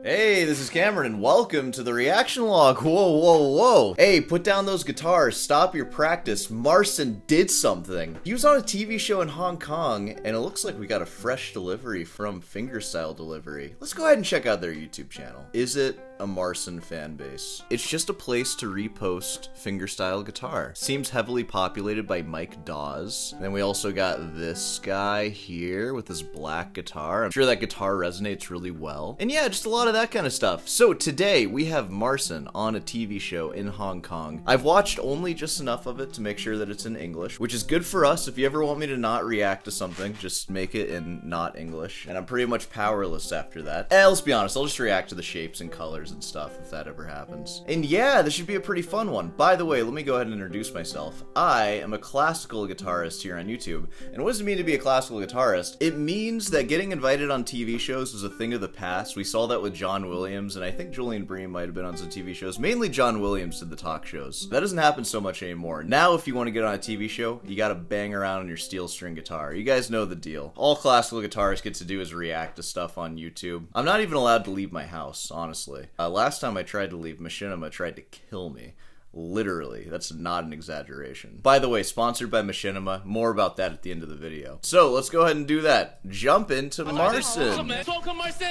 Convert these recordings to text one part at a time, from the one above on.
Hey, this is Cameron, and welcome to the reaction log. Whoa, whoa, whoa. Hey, put down those guitars. Stop your practice. Marcin did something. He was on a TV show in Hong Kong, and it looks like we got a fresh delivery from Fingerstyle Delivery. Let's go ahead and check out their YouTube channel. Is it a Marcin fan base? It's just a place to repost fingerstyle guitar. Seems heavily populated by Mike Dawes. And then we also got this guy here with his black guitar. I'm sure that guitar resonates really well. And yeah, just a lot of that kind of stuff. So today we have Marcin on a TV show in Hong Kong. I've watched only just enough of it to make sure that it's in English, which is good for us. If you ever want me to not react to something, just make it in not English. And I'm pretty much powerless after that. Let's be honest, I'll just react to the shapes and colors and stuff if that ever happens. And yeah, this should be a pretty fun one. By the way, let me go ahead and introduce myself. I am a classical guitarist here on YouTube. And what does it mean to be a classical guitarist? It means that getting invited on TV shows is a thing of the past. We saw that with John Williams, and I think Julian Bream might have been on some TV shows. Mainly John Williams did the talk shows. That doesn't happen so much anymore. Now, if you want to get on a TV show, you gotta bang around on your steel string guitar. You guys know the deal. All classical guitarists get to do is react to stuff on YouTube. I'm not even allowed to leave my house, honestly. Last time I tried to leave, Machinima tried to kill me. Literally, that's not an exaggeration. By the way, sponsored by Machinima. More about that at the end of the video. So let's go ahead and do that. Jump into Marcin. Welcome, Marcin!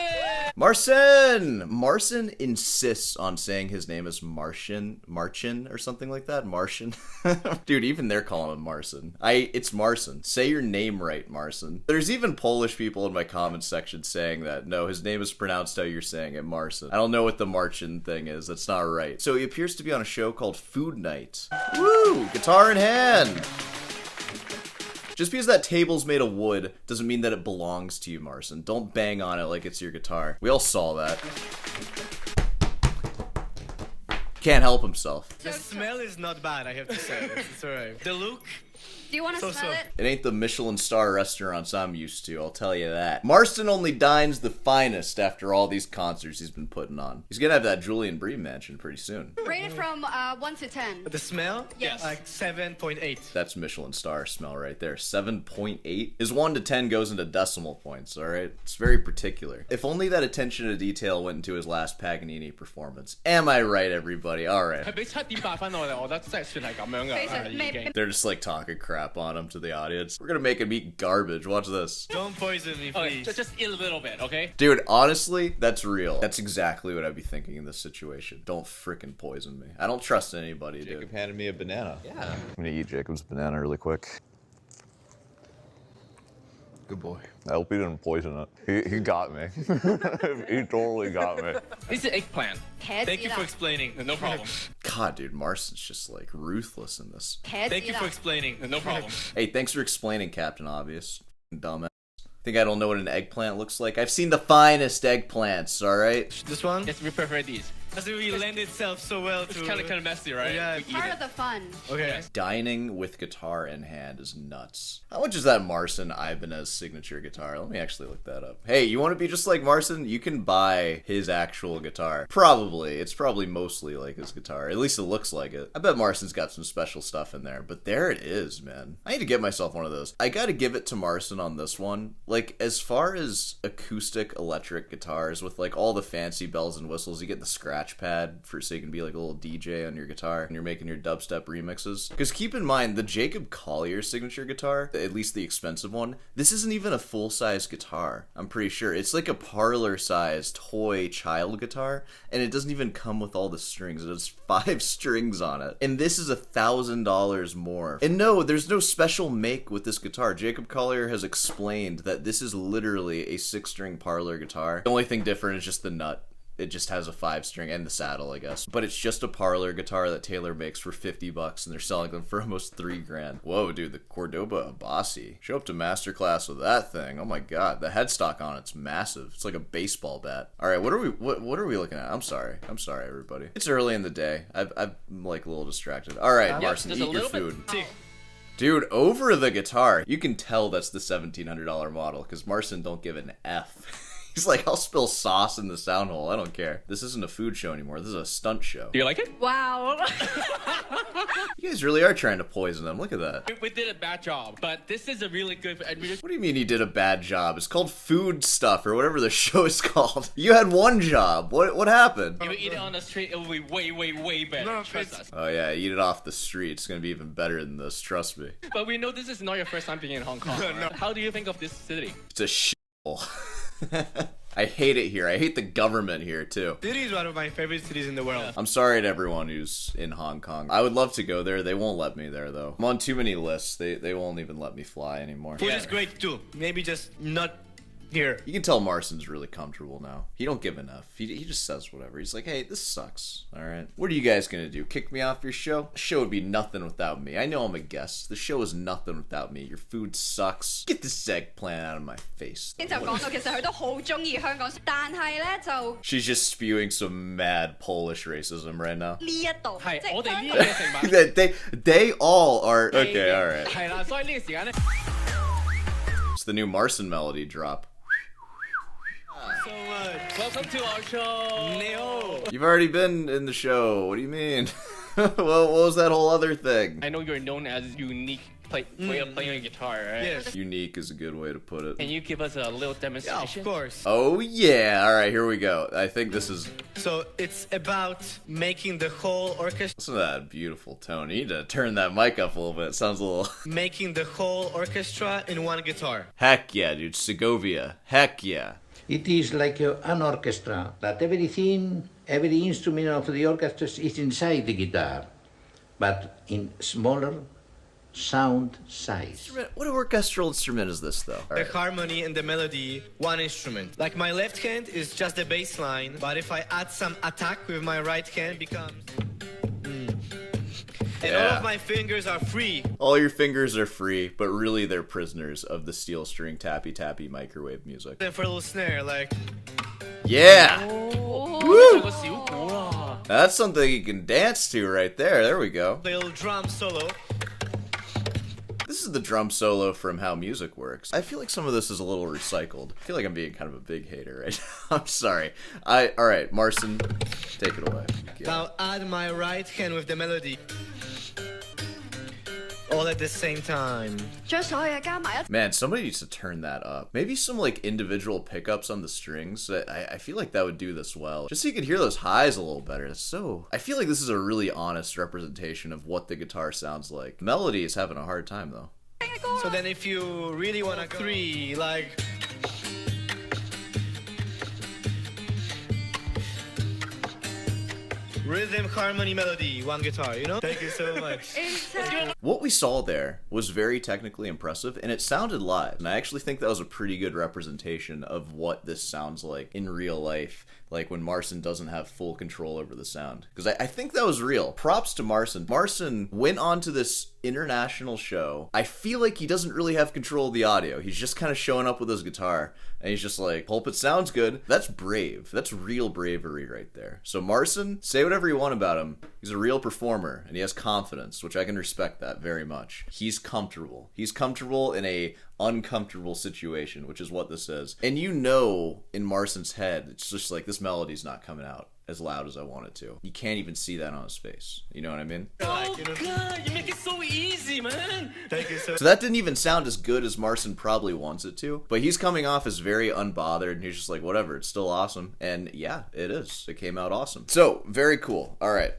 Marcin! Marcin insists on saying his name is Marcin or something like that. Marcin. Dude, even they're calling him Marcin. It's Marcin. Say your name right, Marcin. There's even Polish people in my comments section saying that. No, his name is pronounced how you're saying it, Marcin. I don't know what the Marcin thing is. That's not right. So he appears to be on a show called Food Night. Woo! Guitar in hand! Just because that table's made of wood doesn't mean that it belongs to you, Marcin. Don't bang on it like it's your guitar. We all saw that. Can't help himself. The smell is not bad, I have to say. It's alright. The look... Do you want to smell it? It ain't the Michelin star restaurants I'm used to, I'll tell you that. Marcin only dines the finest after all these concerts he's been putting on. He's gonna have that Julian Bream mansion pretty soon. Rate it from 1 to 10. The smell? Yes. Like 7.8. That's Michelin star smell right there. 7.8. His 1 to 10 goes into decimal points, alright? It's very particular. If only that attention to detail went into his last Paganini performance. Am I right, everybody? Alright. They're just like talking crap on him to the audience. We're gonna make him eat garbage. Watch this. Don't poison me, please. Okay, just eat a little bit, okay? Dude, honestly, that's real. That's exactly what I'd be thinking in this situation. Don't frickin' poison me. I don't trust anybody, dude. Jacob handed me a banana. Yeah. I'm gonna eat Jacob's banana really quick. Good boy. I hope he didn't poison it. He got me. He totally got me. This is eggplant. Thank you for explaining. No problem. God, dude, Marcin's just like ruthless in this. Thank you for explaining. No problem. Hey, thanks for explaining, Captain Obvious. Dumbass. Think I don't know what an eggplant looks like? I've seen the finest eggplants, alright? This one? Yes, we prefer these. Does it really lend itself so well to... It's kind of messy, right? Yeah. We eat Part it. of the fun. Okay. Dining with guitar in hand is nuts. How much is that Marcin Ibanez signature guitar? Let me actually look that up. Hey, you want to be just like Marcin? You can buy his actual guitar. Probably. It's probably mostly like his guitar. At least it looks like it. I bet Marcin's got some special stuff in there, but there it is, man. I need to get myself one of those. I gotta give it to Marcin on this one. Like, as far as acoustic electric guitars with like all the fancy bells and whistles, you get the scratch pad for so you can be like a little DJ on your guitar and you're making your dubstep remixes. Because keep in mind, the Jacob Collier signature guitar, at least the expensive one, this isn't even a full-size guitar, I'm pretty sure. It's like a parlor-sized toy child guitar, and it doesn't even come with all the strings. It has 5 strings on it. And this is $1,000 more. And no, there's no special make with this guitar. Jacob Collier has explained that this is literally a 6-string parlor guitar. The only thing different is just the nut. It just has a 5-string and the saddle, I guess. But it's just a parlor guitar that Taylor makes for $50, and they're selling them for almost $3,000. Whoa, dude, the Cordoba Abbasi. Show up to masterclass with that thing. Oh my god, the headstock on it's massive. It's like a baseball bat. All right, what are we looking at? I'm sorry, everybody. It's early in the day. I'm like a little distracted. All right, Marcin, eat your food. Dude, over the guitar. You can tell that's the $1,700 model because Marcin don't give an F. He's like, I'll spill sauce in the sound hole. I don't care. This isn't a food show anymore. This is a stunt show. Do you like it? Wow. You guys really are trying to poison them. Look at that. We did a bad job, but this is a really good. What do you mean you did a bad job? It's called food stuff or whatever the show is called. You had one job. What happened? If you eat it on the street, it will be way better. No, Trust us. Oh yeah, eat it off the street. It's gonna be even better than this. Trust me. But we know this is not your first time being in Hong Kong. Right? How do you think of this city? It's a shithole. I hate it here. I hate the government here too. City is one of my favorite cities in the world. I'm sorry to everyone who's in Hong Kong. I would love to go there. They won't let me there though. I'm on too many lists. They won't even let me fly anymore. Food is great too. Maybe just not here. You can tell Marcin's really comfortable now. He don't give enough. He just says whatever. He's like, hey, this sucks. All right. What are you guys gonna do? Kick me off your show? The show would be nothing without me. I know I'm a guest. The show is nothing without me. Your food sucks. Get this eggplant out of my face. 就講到其實佢都好中意香港，但係咧就 She's just spewing some mad Polish racism right now. 呢一度，係即係我哋呢香個城堡。they all are okay. All right. 係啦，所以呢個時間咧。 It's the new Marson melody drop. So much. Welcome to our show. Neo. You've already been in the show. What do you mean? Well, what was that whole other thing? I know you're known as unique way of playing a guitar, right? Yes. Unique is a good way to put it. Can you give us a little Yeah, demonstration? of course. Oh yeah. All right, here we go. I think this is. So it's about making the whole orchestra, Listen to that beautiful tone. You need to turn that mic up a little bit. It sounds a little. making the whole orchestra in one guitar. Heck yeah, dude. Segovia. Heck yeah. It is like an orchestra, that everything, every instrument of the orchestra is inside the guitar, but in smaller sound size. What orchestral instrument is this, though? All The right. harmony and the melody, one instrument. Like my left hand is just the bass line, but if I add some attack with my right hand, becomes. And all Yeah. of my fingers are free. All your fingers are free, but really they're prisoners of the steel string tappy tappy microwave music. Then for a little snare, like. Yeah! 有個小鼓啦。 That's something you can dance to right there. There we go. Little drum solo. This is the drum solo from How Music Works. I feel like some of this is a little recycled. I feel like I'm being kind of a big hater right now. I'm sorry. Alright, Marcin, take it away. Now add my right hand with the melody. All at the same time. 將所有嘢加埋一齊。 Man, somebody needs to turn that up. Maybe some like individual pickups on the strings. I feel like that would do this well. Just so you can hear those highs a little better. It's so... I feel like this is a really honest representation of what the guitar sounds like. Melody is having a hard time though. So then if you really wanna go 3, like. Rhythm, harmony, melody, one guitar, you know? Thank you so much. What we saw there was very technically impressive, and it sounded live. And I actually think that was a pretty good representation of what this sounds like in real life, like when Marcin doesn't have full control over the sound. Because I think that was real. Props to Marcin. Marcin went on to this international show. I feel like he doesn't really have control of the audio. He's just kind of showing up with his guitar, and he's just like, hope it sounds good. That's brave. That's real bravery right there. So Marcin, say whatever you want about him. He's a real performer, and he has confidence, which I can respect that very much. He's comfortable. He's comfortable in a uncomfortable situation, which is what this is. And you know, in Marcin's head, it's just like, this melody's not coming out as loud as I want it to. You can't even see that on his face. You know what I mean? Oh God, you make it so easy, man. Thank you so much. So that didn't even sound as good as Marcin probably wants it to, but he's coming off as very unbothered, and he's just like, whatever, it's still awesome. And yeah, it is. It came out awesome. So, very cool. All right.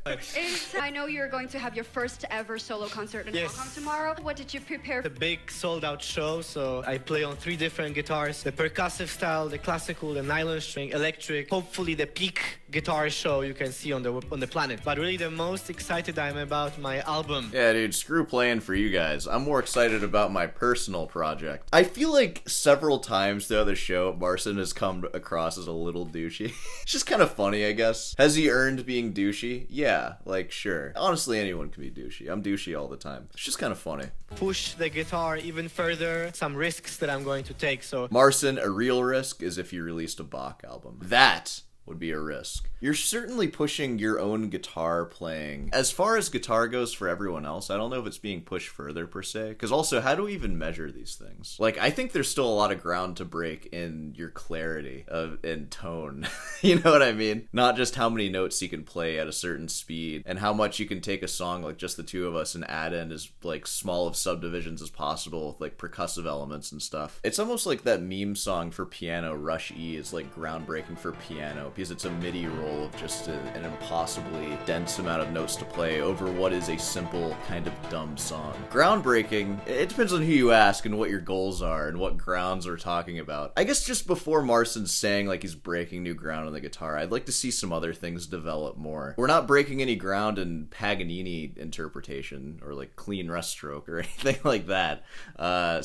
I know you're going to have your first ever solo concert in Yes. Hong Kong tomorrow. What did you prepare? The big sold out show, so I play on 3 different guitars. The percussive style, the classical, the nylon string, electric. Hopefully the peak guitar show you can see on the planet. But really the most excited I'm about my album. Yeah, dude, screw playing for you guys. I'm more excited about my personal project. I feel like several times throughout the show, Marcin has come across as a little douchey. It's just kind of funny, I guess. Has he earned being douchey? Yeah, like, sure. Honestly, anyone can be douchey. I'm douchey all the time. It's just kind of funny. Push the guitar even further. Some risks that I'm going to take, so Marcin, a real risk is if you released a Bach album. That would be a risk. You're certainly pushing your own guitar playing. As far as guitar goes for everyone else, I don't know if it's being pushed further per se. Because also, how do we even measure these things? Like, I think there's still a lot of ground to break in your clarity and tone. You know what I mean? Not just how many notes you can play at a certain speed and how much you can take a song like just the two of us and add in as like small of subdivisions as possible with like percussive elements and stuff. It's almost like that meme song for piano, Rush E, is like groundbreaking for piano because it's a MIDI roll of just an impossibly dense amount of notes to play over what is a simple kind of dumb song. Groundbreaking, it depends on who you ask and what your goals are and what grounds we're talking about. I guess just before Marcin's saying like he's breaking new ground on the guitar, I'd like to see some other things develop more. We're not breaking any ground in Paganini interpretation or like clean rest stroke or anything like that.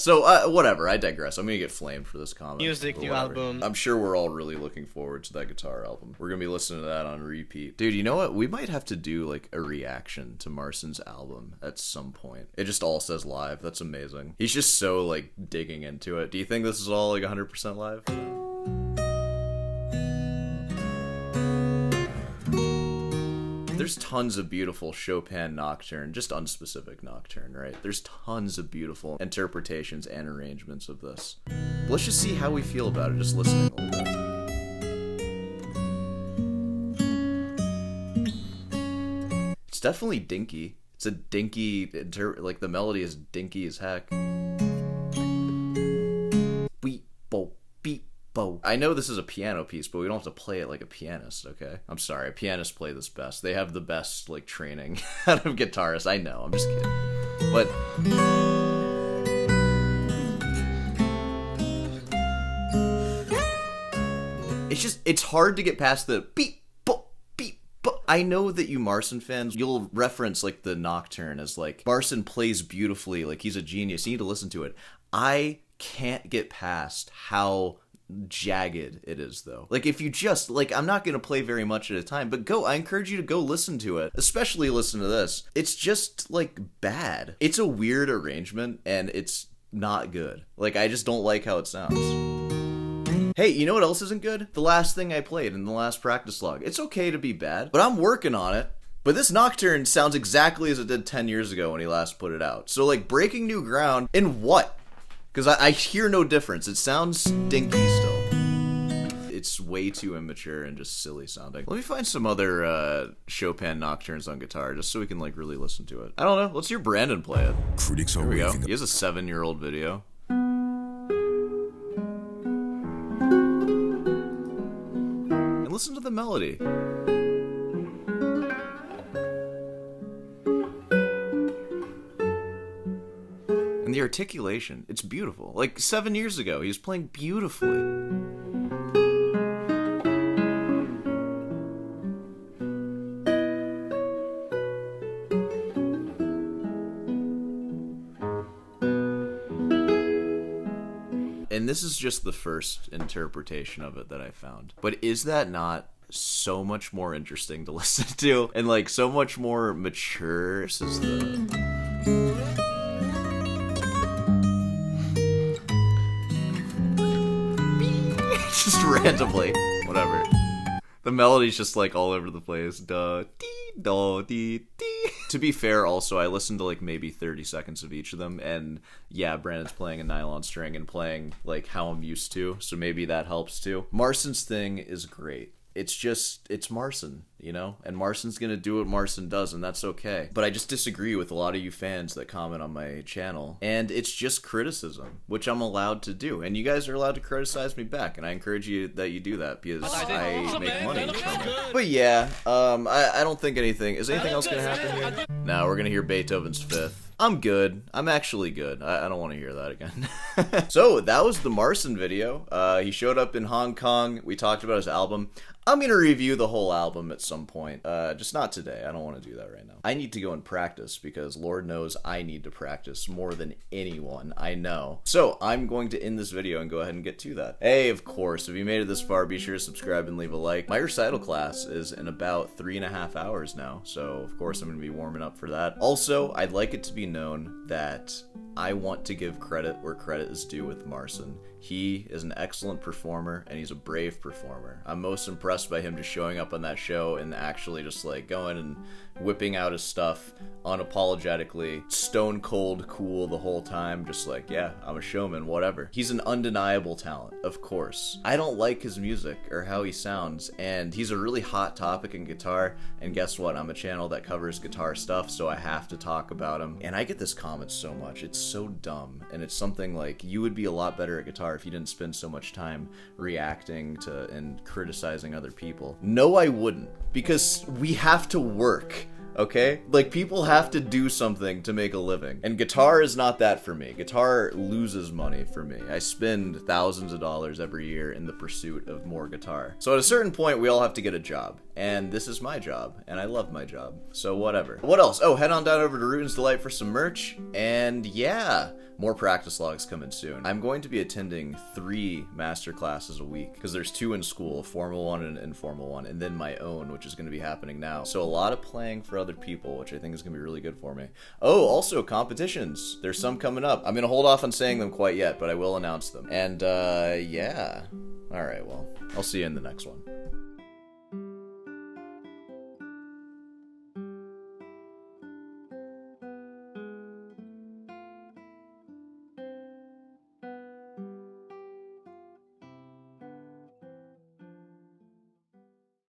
So whatever, I digress. I'm gonna get flamed for this comment. Music, new album. I'm sure we're all really looking forward to that guitar album. We're gonna be listening to that on repeat. Dude, you know what? We might have to do like a reaction to Marcin's album at some point. It just all says live. That's amazing. He's just so like digging into it. Do you think this is all like 100% live? There's tons of beautiful Chopin nocturne, just unspecific nocturne, right? There's tons of beautiful interpretations and arrangements of this. Let's just see how we feel about it, just listening a little bit. It's definitely dinky. It's a dinky, like the melody is dinky as heck. Beep, bo, beep, bo. I know this is a piano piece, but we don't have to play it like a pianist, okay? I'm sorry, pianists play this best. They have the best, like, training out of guitarists. I know, I'm just kidding. But it's hard to get past the beep, bo, beep, bo. I know that you Marson fans, you'll reference, like, the nocturne as, like, Marson plays beautifully, like, he's a genius. You need to listen to it. I can't get past how jagged it is, though. Like, if you just, like, I'm not gonna play very much at a time, but I encourage you to go listen to it, especially listen to this. It's just, like, bad. It's a weird arrangement, and it's not good. Like, I just don't like how it sounds. Hey, you know what else isn't good? The last thing I played in the last practice log. It's okay to be bad, but I'm working on it. But this nocturne sounds exactly as it did 10 years ago when he last put it out. So, like, breaking new ground in what? Because I hear no difference. It sounds dinky still. It's way too immature and just silly sounding. Let me find some other Chopin nocturnes on guitar just so we can like really listen to it. I don't know. Let's hear Brandon play it. Critics Here we go. He has a 7-year-old video. And listen to the melody. And the articulation, it's beautiful. Like 7 years ago, he was playing beautifully. And this is just the first interpretation of it that I found. But is that not so much more interesting to listen to? And like so much more mature? This is just randomly, whatever. The melody's just like all over the place. Da dee da dee dee. To be fair, also I listened to like maybe 30 seconds of each of them, and yeah, Brandon's playing a nylon string and playing like how I'm used to, so maybe that helps too. Marcin's thing is great. It's Marcin, you know? And Marcin's gonna do what Marcin does, and that's okay. But I just disagree with a lot of you fans that comment on my channel, and it's just criticism, which I'm allowed to do. And you guys are allowed to criticize me back, and I encourage you that you do that, because I make money from it. But yeah, I don't think anything... Is anything else gonna happen here? No, we're gonna hear Beethoven's Fifth. I'm good. I'm actually good. I don't want to hear that again. So, that was the Marcin video. He showed up in Hong Kong. We talked about his album. I'm going to review the whole album at some point. Just not today. I don't want to do that right now. I need to go and practice because Lord knows I need to practice more than anyone I know. So, I'm going to end this video and go ahead and get to that. Hey, of course, if you made it this far, be sure to subscribe and leave a like. My recital class is in about 3.5 hours now. So, of course, I'm going to be warming up for that. Also, I'd like it to be known that I want to give credit where credit is due with Marcin. He is an excellent performer, and he's a brave performer. I'm most impressed by him just showing up on that show and actually just like going and whipping out his stuff unapologetically, stone cold cool the whole time, just like, yeah, I'm a showman, whatever. He's an undeniable talent, of course. I don't like his music or how he sounds, and he's a really hot topic in guitar, and guess what? I'm a channel that covers guitar stuff, so I have to talk about him. And I get this comment so much. It's so dumb, and it's something like, you would be a lot better at guitar if you didn't spend so much time reacting to and criticizing other people. No, I wouldn't, because we have to work. Okay? Like, people have to do something to make a living. And guitar is not that for me. Guitar loses money for me. I spend thousands of dollars every year in the pursuit of more guitar. So at a certain point, we all have to get a job. And this is my job. And I love my job. So whatever. What else? Oh, head on down over to Ruden's Delight for some merch. And yeah, more practice logs coming soon. I'm going to be attending 3 master classes a week, because there's 2 in school, a formal one and an informal one, and then my own, which is going to be happening now. So a lot of playing for other people, which I think is going to be really good for me. Oh, also competitions. There's some coming up. I'm going to hold off on saying them quite yet, but I will announce them. And yeah. Alright, well, I'll see you in the next one.